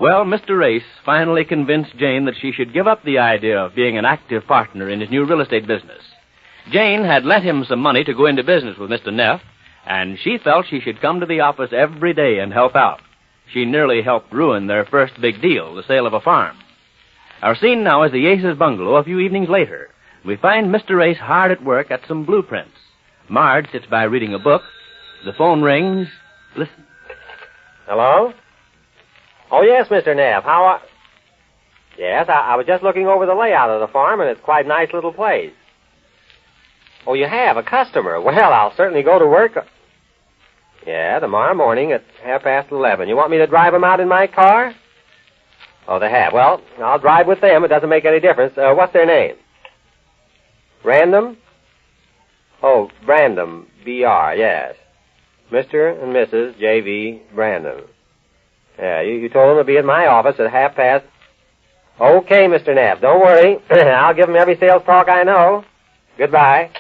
Well, Mr. Ace finally convinced Jane that she should give up the idea of being an active partner in his new real estate business. Jane had lent him some money to go into business with Mr. Neff, and she felt she should come to the office every day and help out. She nearly helped ruin their first big deal, the sale of a farm. Our scene now is the Ace's bungalow a few evenings later. We find Mr. Ace hard at work at some blueprints. Marge sits by reading a book. The phone rings. Listen. Hello? Oh, yes, Mr. Neff. Yes, I was just looking over the layout of the farm, and it's quite a nice little place. Oh, you have a customer. Well, I'll certainly go to work. Yeah, tomorrow morning at 11:30. You want me to drive them out in my car? Oh, they have. Well, I'll drive with them. It doesn't make any difference. What's their name? Random? Oh, Brandon, B.R., yes. Mr. and Mrs. J.V. Brandon. Yeah, you told them to be at my office at 12:30. Okay, Mr. Neff, don't worry. I'll give them every sales talk I know. Goodbye.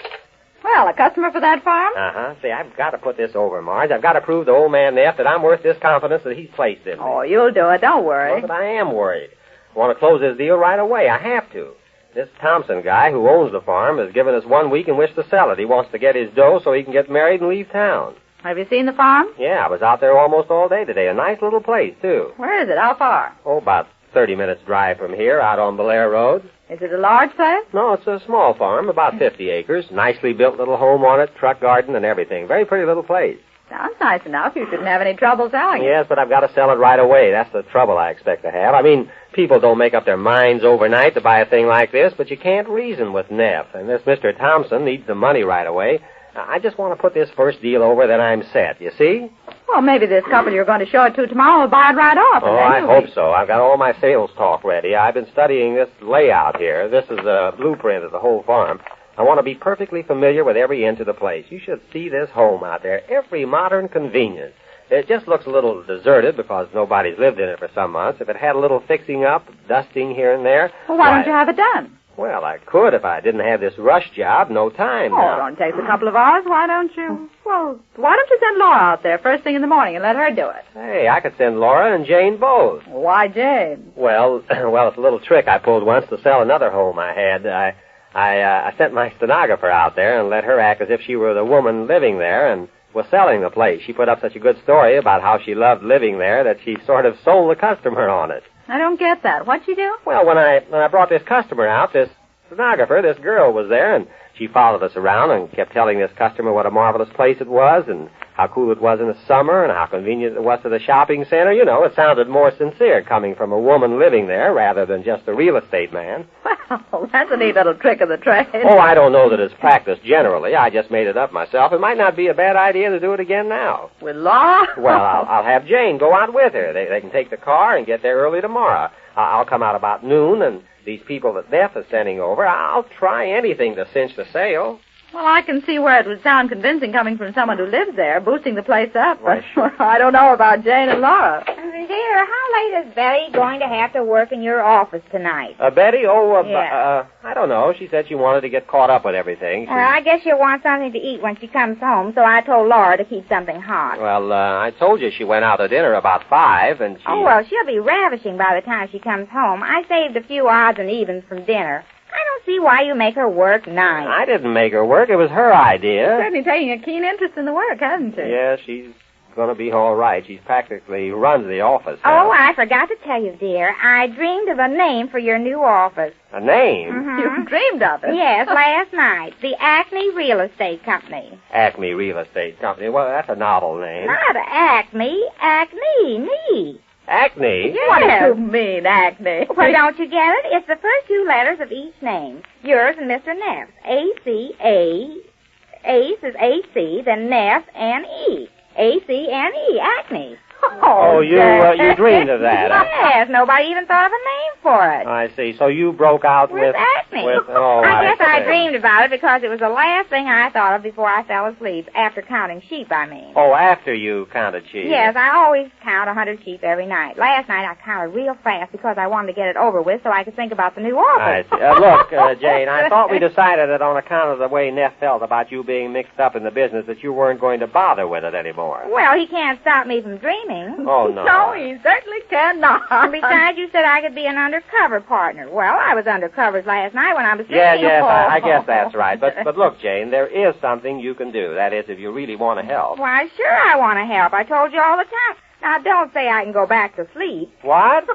Well, a customer for that farm? Uh-huh. See, I've got to put this over, Marge. I've got to prove to old man Neff that I'm worth this confidence that he's placed in me. Oh, you'll do it. Don't worry. Well, but I am worried. I want to close this deal right away. I have to. This Thompson guy who owns the farm has given us 1 week in which to sell it. He wants to get his dough so he can get married and leave town. Have you seen the farm? Yeah, I was out there almost all day today. A nice little place, too. Where is it? How far? Oh, about 30 minutes drive from here, out on Belair Road. Is it a large place? No, it's a small farm, about 50 acres. Nicely built little home on it, truck garden and everything. Very pretty little place. Sounds nice enough. You shouldn't have any trouble selling it. Yes, but I've got to sell it right away. That's the trouble I expect to have. I mean, people don't make up their minds overnight to buy a thing like this, but you can't reason with Neff. And this Mr. Thompson needs the money right away. I just want to put this first deal over, then I'm set. You see? Well, maybe this couple you're going to show it to tomorrow will buy it right off. Oh, I hope so. I've got all my sales talk ready. I've been studying this layout here. This is a blueprint of the whole farm. I want to be perfectly familiar with every inch of the place. You should see this home out there. Every modern convenience. It just looks a little deserted because nobody's lived in it for some months. If it had a little fixing up, dusting here and there... Well, why don't you have it done? Well, I could if I didn't have this rush job. No time now. Oh, it only takes a couple of hours. Why don't you... Well, why don't you send Laura out there first thing in the morning and let her do it? Hey, I could send Laura and Jane both. Why Jane? Well, it's a little trick I pulled once to sell another home I had. I sent my stenographer out there and let her act as if she were the woman living there and was selling the place. She put up such a good story about how she loved living there that she sort of sold the customer on it. I don't get that. What'd she do? Well, when I brought this customer out, this stenographer, this girl was there, and she followed us around and kept telling this customer what a marvelous place it was and how cool it was in the summer and how convenient it was to the shopping center. You know, it sounded more sincere coming from a woman living there rather than just a real estate man. Well, that's a neat little trick of the trade. Oh, I don't know that it's practiced generally. I just made it up myself. It might not be a bad idea to do it again now. With Laura? Well, I'll have Jane go out with her. They can take the car and get there early tomorrow. I'll come out about noon, and these people that Neff is sending over, I'll try anything to cinch the sale. Well, I can see where it would sound convincing coming from someone who lives there, boosting the place up. Well, sure. I don't know about Jane and Laura. Dear, how late is Betty going to have to work in your office tonight? Betty? Yeah. I don't know. She said she wanted to get caught up with everything. Well, I guess she'll want something to eat when she comes home, so I told Laura to keep something hot. Well, I told you she went out to dinner about 5, and she... Oh, well, she'll be ravishing by the time she comes home. I saved a few odds and evens from dinner. I don't see why you make her work nights. I didn't make her work. It was her idea. Certainly taking a keen interest in the work, hasn't she? Yeah, she's going to be all right. She practically runs the office Oh, now. I forgot to tell you, dear. I dreamed of a name for your new office. A name? Mm-hmm. You dreamed of it? Yes, last night. The Acme Real Estate Company. Acme Real Estate Company. Well, that's a novel name. Not Acme. Acme. Me. Acne? Yes. What do you mean, acne? Well, don't you get it? It's the first 2 letters of each name. Yours and Mr. Neff's. A-C-A. Ace is A-C, then Neff, N-E. A-C-N-E. Acne. Oh, you dreamed of that. Yes, nobody even thought of a name for it. I see. So you broke out with Acme. I guess I see. dreamed about it because it was the last thing I thought of before I fell asleep, after counting sheep, I mean. Oh, after you counted sheep. Yes, I always count 100 sheep every night. Last night I counted real fast because I wanted to get it over with so I could think about the new office. I see. Look, Jane, I thought we decided that on account of the way Neff felt about you being mixed up in the business that you weren't going to bother with it anymore. Well, he can't stop me from dreaming. anything. Oh, no. No, he certainly cannot. And besides, you said I could be an undercover partner. Well, I was undercovers last night when I was Yeah, sleeping. yes, I guess that's right. But look, Jane, there is something you can do. That is, if you really want to help. Why, sure I want to help. I told you all the time. Now, don't say I can go back to sleep. What?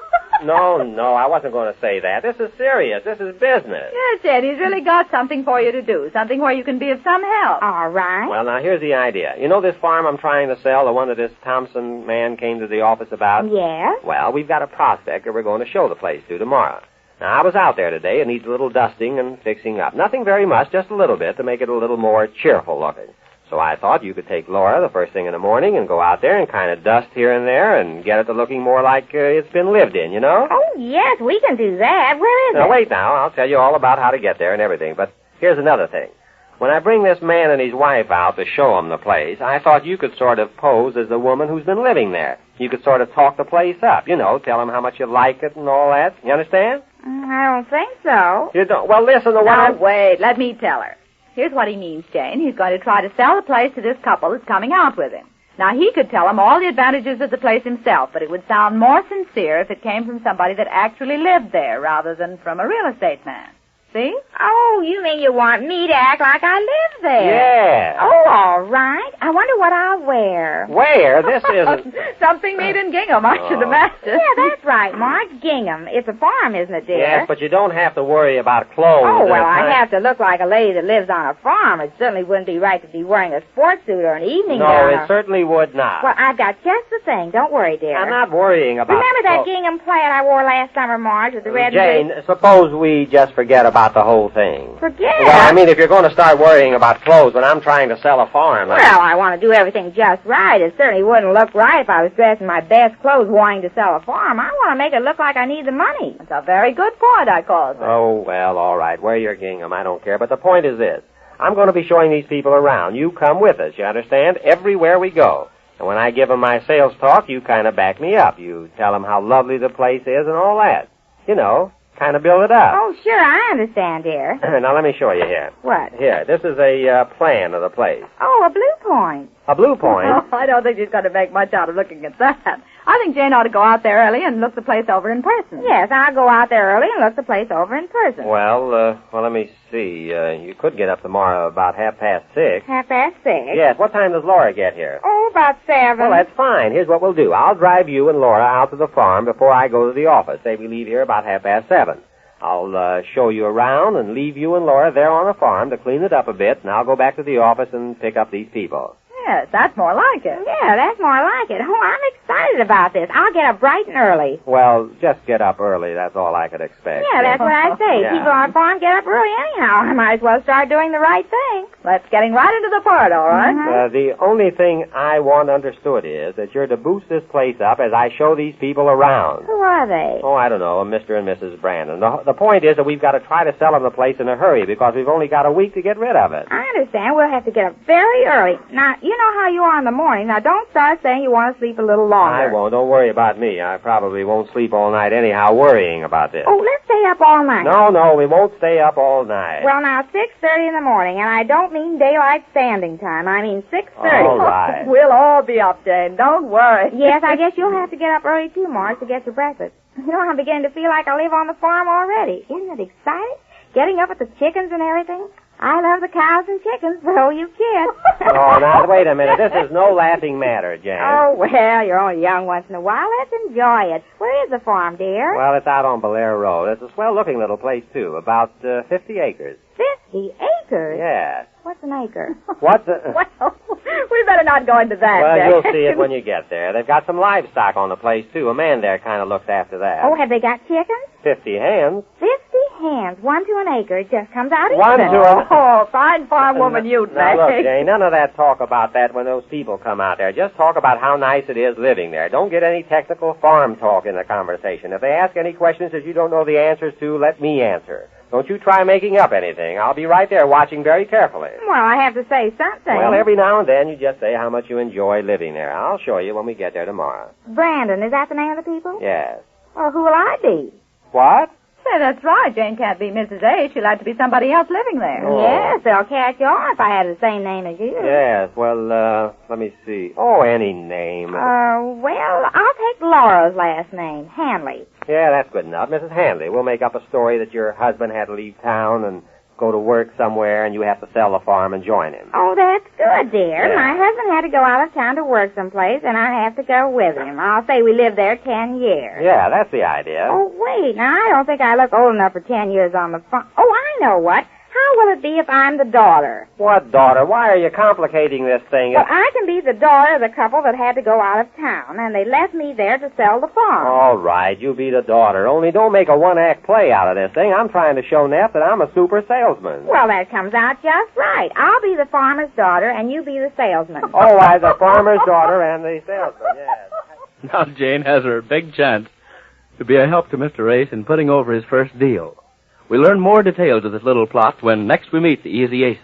No, I wasn't going to say that. This is serious. This is business. Yes, Ed, he's really got something for you to do, something where you can be of some help. All right. Well, now, here's the idea. You know this farm I'm trying to sell, the one that this Thompson man came to the office about? Yes? Well, we've got a prospect that we're going to show the place to tomorrow. Now, I was out there today. It needs a little dusting and fixing up. Nothing very much, just a little bit to make it a little more cheerful looking. So I thought you could take Laura the first thing in the morning and go out there and kind of dust here and there and get it to looking more like it's been lived in, you know? Oh, yes, we can do that. Where is it? Now, wait now. I'll tell you all about how to get there and everything. But here's another thing. When I bring this man and his wife out to show them the place, I thought you could sort of pose as the woman who's been living there. You could sort of talk the place up, you know, tell them how much you like it and all that. You understand? I don't think so. You don't? Well, listen to what Now, I'm... wait, let me tell her. Here's what he means, Jane. He's going to try to sell the place to this couple that's coming out with him. Now, he could tell them all the advantages of the place himself, but it would sound more sincere if it came from somebody that actually lived there rather than from a real estate man. See? Oh, you mean you want me to act like I live there? Yeah. Oh, all right. I wonder what I'll wear. Where? This isn't... Something neat in gingham, I should imagine. Yeah, that's right, Mark. Gingham. It's a farm, isn't it, dear? Yes, but you don't have to worry about clothes. Oh, well, I I have to look like a lady that lives on a farm. It certainly wouldn't be right to be wearing a sports suit or an evening No, gown. it certainly would not. Well, I've got just the thing. Don't worry, dear. I'm not worrying about... Remember that gingham plaid I wore last summer, Marge, with the red and Jane, suppose we just forget about the whole thing. Forget. Well, I mean, if you're going to start worrying about clothes when I'm trying to sell a farm... Well, I want to do everything just right. It certainly wouldn't look right if I was dressed in my best clothes wanting to sell a farm. I want to make it look like I need the money. That's a very good point, I call it. Oh, well, all right. Wear your gingham. I don't care. But the point is this. I'm going to be showing these people around. You come with us, you understand? Everywhere we go. And when I give them my sales talk, you kind of back me up. You tell them how lovely the place is and all that. You know, kind of build it up. Oh, sure, I understand, dear. Now, let me show you here. What? Here, this is a plan of the place. Oh, a blue point. A blue point? Oh, I don't think she's going to make much out of looking at that. I think Jane ought to go out there early and look the place over in person. Yes, I'll go out there early and look the place over in person. Well, let me see. You could get up tomorrow about 6:30. 6:30? Yes. What time does Laura get here? Oh, about 7. Well, that's fine. Here's what we'll do. I'll drive you and Laura out to the farm before I go to the office. Say we leave here about 7:30. I'll show you around and leave you and Laura there on the farm to clean it up a bit, and I'll go back to the office and pick up these people. Yes, that's more like it. Yeah, that's more like it. Oh, I'm excited about this. I'll get up bright and early. Well, just get up early. That's all I could expect. Yeah, that's what I say. Yeah. People on the farm get up early anyhow. I might as well start doing the right thing. Let's getting right into the part, all right? Mm-hmm. The only thing I want understood is that you're to boost this place up as I show these people around. Who are they? Oh, I don't know, Mr. and Mrs. Brandon. The point is that we've got to try to sell them the place in a hurry because we've only got a week to get rid of it. I understand. We'll have to get up very early. Now, you know how you are in the morning. Now, don't start saying you want to sleep a little longer. I won't. Don't worry about me. I probably won't sleep all night anyhow worrying about this. Oh, let's stay up all night. No, we won't stay up all night. Well, now, 6:30 in the morning, and I don't mean daylight standing time. I mean 6:30. All right. We'll all be up, Jane. Don't worry. Yes, I guess you'll have to get up early, too, Marge, to get your breakfast. You know, I'm beginning to feel like I live on the farm already. Isn't it exciting? Getting up with the chickens and everything. I love the cows and chickens, so you kid. Oh, now, wait a minute. This is no laughing matter, Jane. Oh, well, you're only young once in a while. Let's enjoy it. Where is the farm, dear? Well, it's out on Belair Road. It's a swell-looking little place, too. About 50 acres. 50 acres? Yes. What's an acre? What's the... Well, we better not go into that. Well, Jane. you'll see it when you get there. They've got some livestock on the place, too. A man there kind of looks after that. Oh, have they got chickens? 50 hens. 50 hens, 1 to an acre. It just comes out One even. to a... Oh, fine farm woman you Now, look, make. Jane, none of that talk about that when those people come out there. Just talk about how nice it is living there. Don't get any technical farm talk in the conversation. If they ask any questions that you don't know the answers to, let me answer. Don't you try making up anything. I'll be right there watching very carefully. Well, I have to say something. Well, every now and then you just say how much you enjoy living there. I'll show you when we get there tomorrow. Brandon, is that the name of the people? Yes. Well, who will I be? What? Say, that's right. Jane can't be Mrs. A. She'll have to be somebody else living there. Oh. Yes, they'll catch on if I had the same name as you. Yes, well, let me see. Oh, any name. Well, I'll take Laura's last name, Hanley. Yeah, that's good enough. Mrs. Hanley, we'll make up a story that your husband had to leave town and go to work somewhere, and you have to sell the farm and join him. Oh, that's good, dear. Yeah. My husband had to go out of town to work someplace, and I have to go with him. I'll say we lived there 10 years. Yeah, that's the idea. Oh, wait. Now, I don't think I look old enough for 10 years on the farm. Oh, I know what. How will it be if I'm the daughter? What daughter? Why are you complicating this thing? Well, I can be the daughter of the couple that had to go out of town, and they left me there to sell the farm. All right, you be the daughter. Only don't make a one-act play out of this thing. I'm trying to show Neff that I'm a super salesman. Well, that comes out just right. I'll be the farmer's daughter, and you be the salesman. Oh, I the farmer's daughter and the salesman, yes. Now Jane has her big chance to be a help to Mr. Ace in putting over his first deal. We learn more details of this little plot when next we meet the Easy Aces.